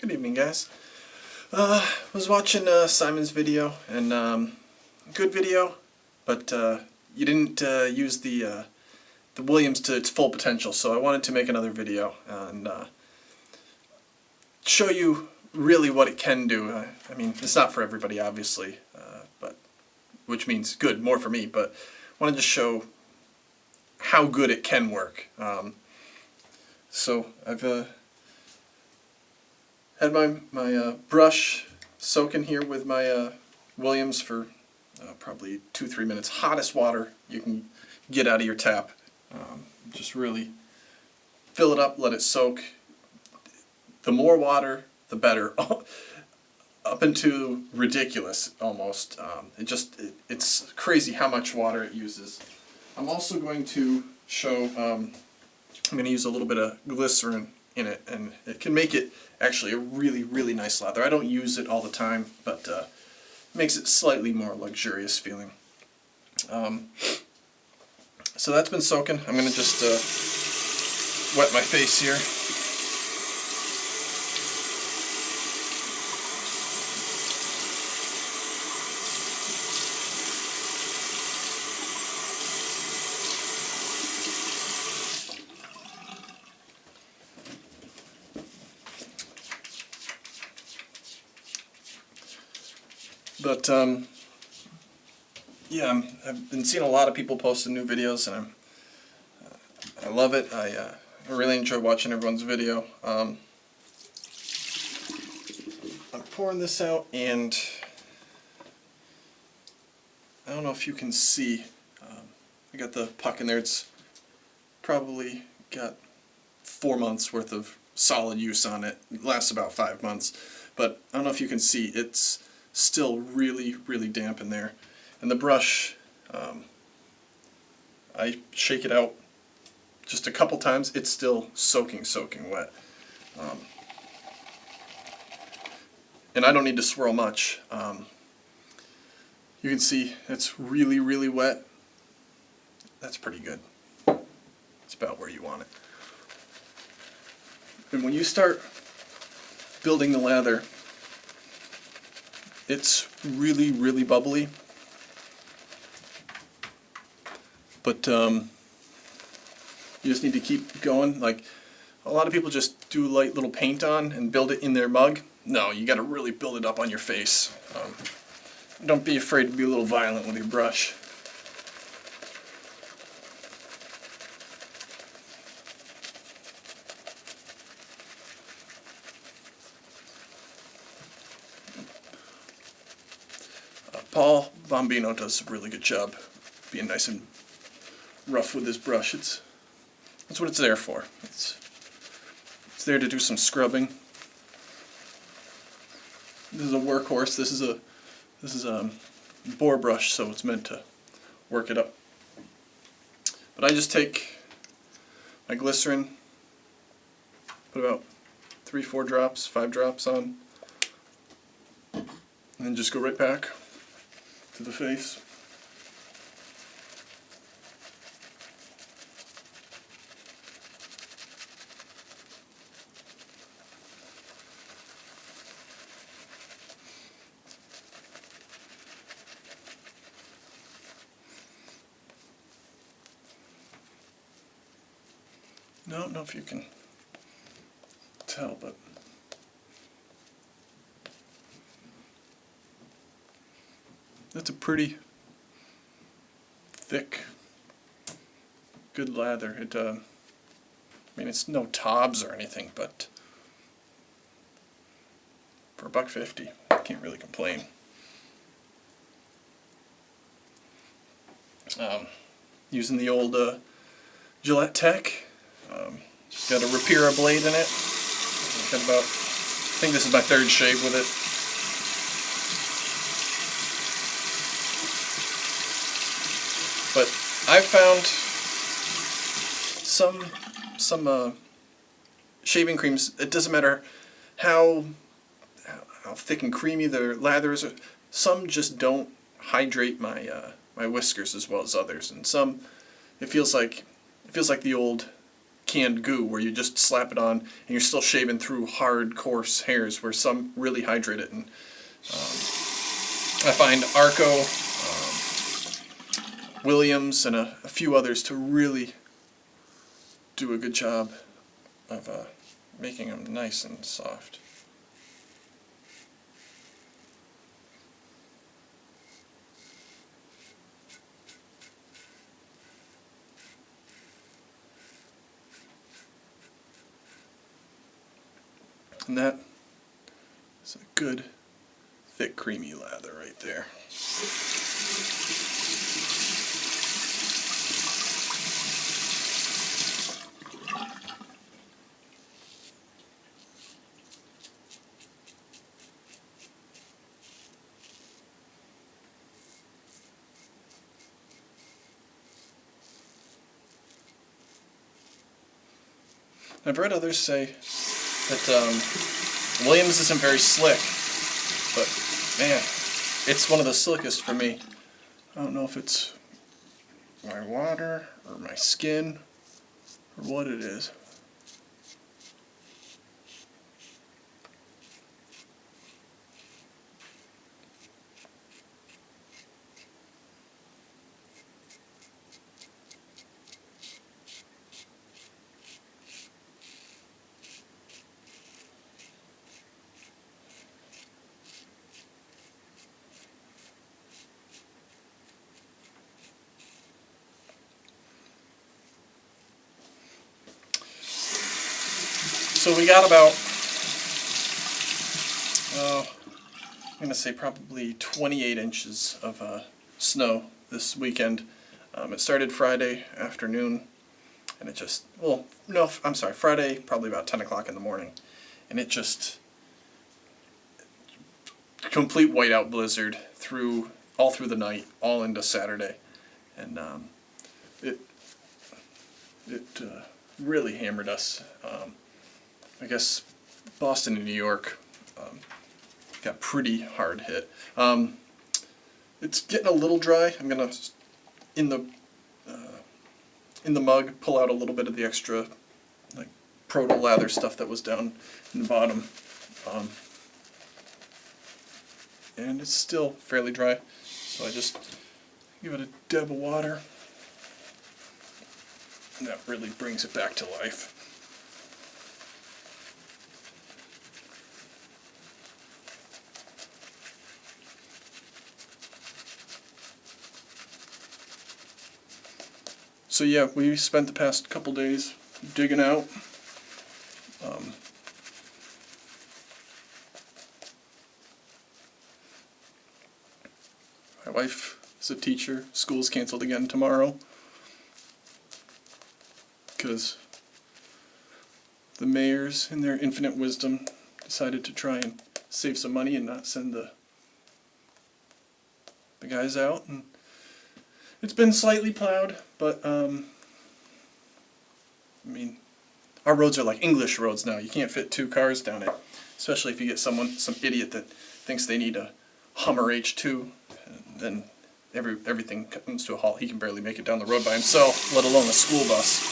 Good evening, guys. Was watching Simon's video, and good video, but you didn't use the Williams to its full potential, so I wanted to make another video and show you really what it can do. I mean, it's not for everybody, obviously, but which means good, more for me, but I wanted to show how good it can work. So I've had my brush soaking here with my Williams for probably 2-3 minutes. Hottest water you can get out of your tap. Just really fill it up, let it soak. The more water, the better. Up into ridiculous almost. It's crazy how much water it uses. I'm also going to show, I'm going to use a little bit of glycerin in it, and it can make it actually a really, really nice lather. I don't use it all the time, but it makes it slightly more luxurious feeling. So that's been soaking. I'm going to just wet my face here. But yeah, I've been seeing a lot of people posting new videos, and I love it. I really enjoy watching everyone's video. I'm pouring this out, and I don't know if you can see. I got the puck in there. It's probably got 4 months worth of solid use on it. It lasts about 5 months, but I don't know if you can see. It's still really, really damp in there. And the brush, I shake it out just a couple times, it's still soaking wet. And I don't need to swirl much. You can see it's really, really wet. That's pretty good. It's about where you want it. And when you start building the lather, it's really, really bubbly, but you just need to keep going. Like, a lot of people just do light little paint on and build it in their mug. No, you got to really build it up on your face. Don't be afraid to be a little violent with your brush. Paul Bombino does a really good job being nice and rough with his brush. That's what it's there for. It's there to do some scrubbing. This is a workhorse. This is a Boar brush, so it's meant to work it up. But I just take my glycerin, put about 3-4 drops, 5 drops on, and then just go right back to the face. I don't know if you can tell, but that's a pretty thick, good lather. I mean, it's no Tobs or anything, but for $1.50, I can't really complain. Using the old Gillette Tech. Got a Rapira blade in it. Got about, I think this is my 3rd shave with it. But I've found some shaving creams, it doesn't matter how thick and creamy their lather is, some just don't hydrate my whiskers as well as others, and some it feels like the old canned goo where you just slap it on and you're still shaving through hard, coarse hairs, where some really hydrate it. And I find Arco, Williams, and a few others to really do a good job of making them nice and soft. And that is a good, thick, creamy lather right there. I've read others say that Williams isn't very slick, but man, it's one of the slickest for me. I don't know if it's my water or my skin or what it is. So we got about, I'm going to say probably 28 inches of snow this weekend. It started Friday afternoon, and it just, well, no, I'm sorry, Friday probably about 10 o'clock in the morning, and it just, complete whiteout blizzard all through the night, all into Saturday, and it really hammered us. I guess Boston and New York got pretty hard hit. It's getting a little dry. I'm gonna in the mug pull out a little bit of the extra like proto lather stuff that was down in the bottom, and it's still fairly dry. So I just give it a dab of water, and that really brings it back to life. So yeah, we spent the past couple days digging out. My wife is a teacher. School's canceled again tomorrow because the mayors, in their infinite wisdom, decided to try and save some money and not send the guys out. And it's been slightly plowed, but I mean, our roads are like English roads now. You can't fit 2 cars down it, especially if you get some idiot that thinks they need a Hummer H2, and then everything comes to a halt. He can barely make it down the road by himself, let alone a school bus.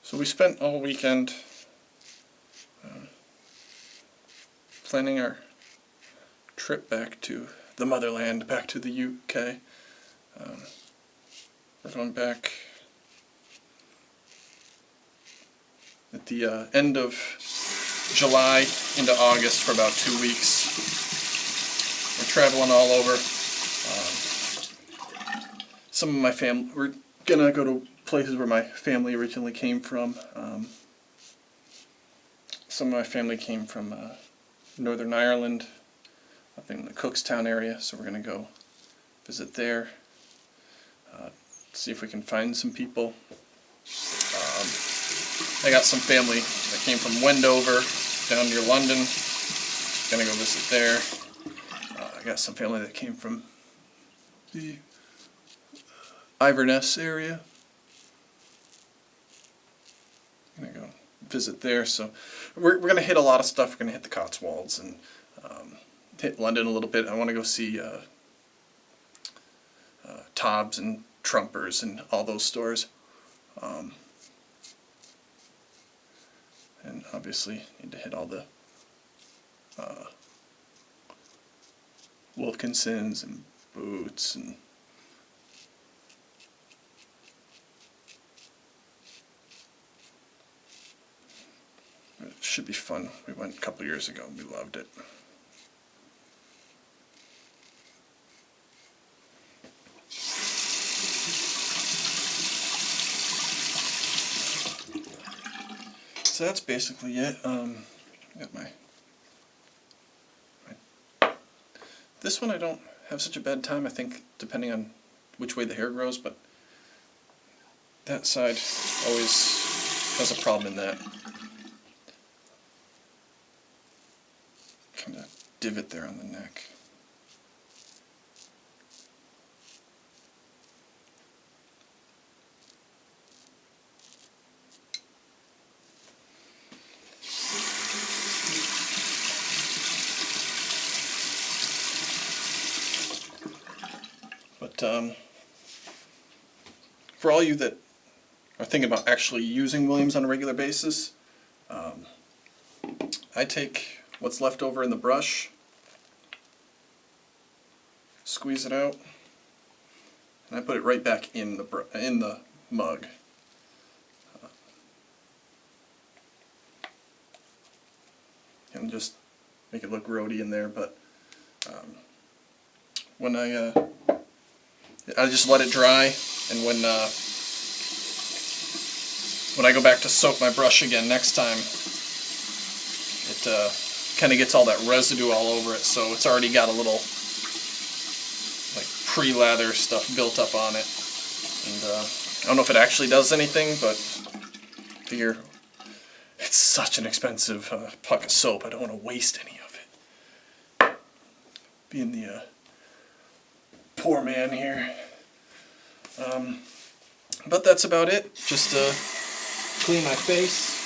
So we spent all weekend planning our trip back to the motherland, back to the UK. We're going back at the end of July into August for about 2 weeks. We're traveling all over. Some of my family, we're gonna go to places where my family originally came from. Some of my family came from Northern Ireland, up in the Cookstown area, so we're going to go visit there, see if we can find some people. I got some family that came from Wendover, down near London, going to go visit there. I got some family that came from the Iverness area. I'm going to go visit there, so we're going to hit a lot of stuff. We're going to hit the Cotswolds and hit London a little bit. I want to go see Tobbs and Trumpers and all those stores. And obviously need to hit all the Wilkinsons and Boots and it should be fun. We went a couple years ago and we loved it. So that's basically it. Got my this one I don't have such a bad time, I think, depending on which way the hair grows, but that side always has a problem in that kind of divot there on the neck. But for all you that are thinking about actually using Williams on a regular basis, I take what's left over in the brush, squeeze it out, and I put it right back in the mug. And just make it look roady in there, but when I just let it dry, and when I go back to soak my brush again next time, it kind of gets all that residue all over it, so it's already got a little like pre-lather stuff built up on it. And I don't know if it actually does anything, but I figure it's such an expensive puck of soap, I don't want to waste any of it. Being the poor man here. But that's about it. Just clean my face.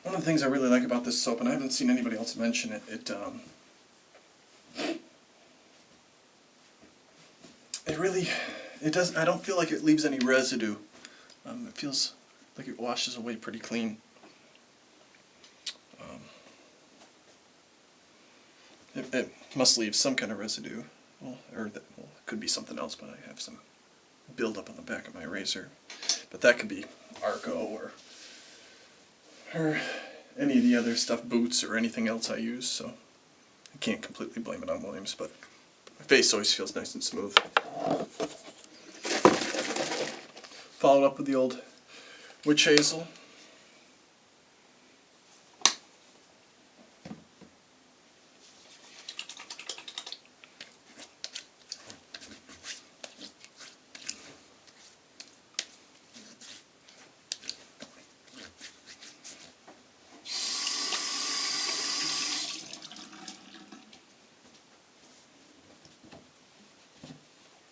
One of the things I really like about this soap, and I haven't seen anybody else mention it, it does. I don't feel like it leaves any residue. It feels like it washes away pretty clean. It must leave some kind of residue, it could be something else, but I have some buildup on the back of my razor. But that could be Arco or any of the other stuff, Boots or anything else I use, so I can't completely blame it on Williams, but my face always feels nice and smooth. Followed up with the old witch hazel.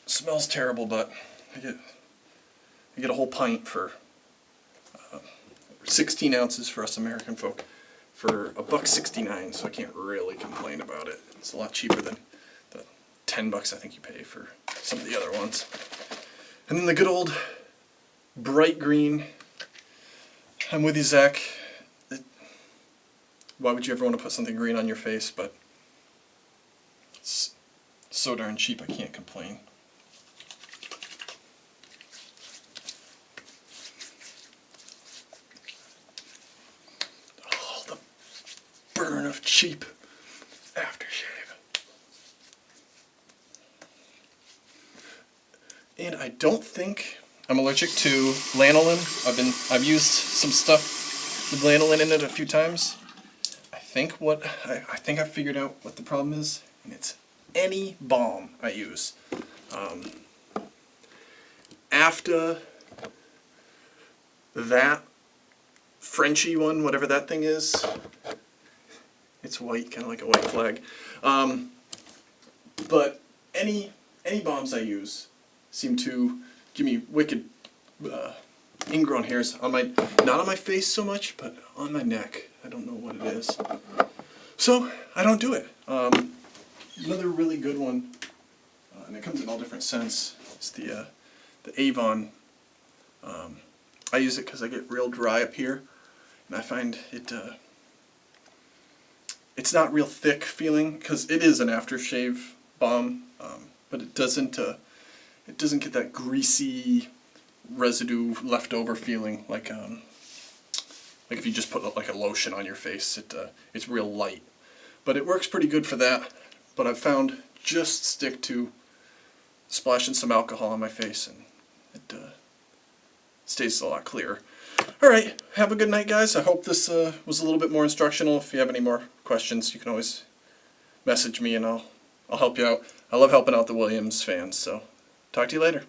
Smells terrible, but I get a whole pint for 16 ounces for us American folk for $1.69, so I can't really complain about it. It's a lot cheaper than the $10 I think you pay for some of the other ones. And then the good old bright green. I'm with you, Zach. Why would you ever want to put something green on your face? But it's so darn cheap, I can't complain. Burn of cheap aftershave. And I don't think I'm allergic to lanolin. I've used some stuff with lanolin in it a few times. I think I figured out what the problem is, and it's any balm I use. after that Frenchy one, whatever that thing is, it's white, kind of like a white flag. But any balms I use seem to give me wicked ingrown hairs on my, not on my face so much, but on my neck. I don't know what it is. So I don't do it. Another really good one, and it comes in all different scents, is the Avon. I use it because I get real dry up here, and I find it it's not real thick feeling, because it is an aftershave balm, but it doesn't get that greasy residue leftover feeling like if you just put like a lotion on your face. It's real light, but it works pretty good for that. But I've found just stick to splashing some alcohol on my face, and it stays a lot clearer. Alright, have a good night, guys. I hope this was a little bit more instructional. If you have any more questions, you can always message me and I'll help you out. I love helping out the Williams fans, so talk to you later.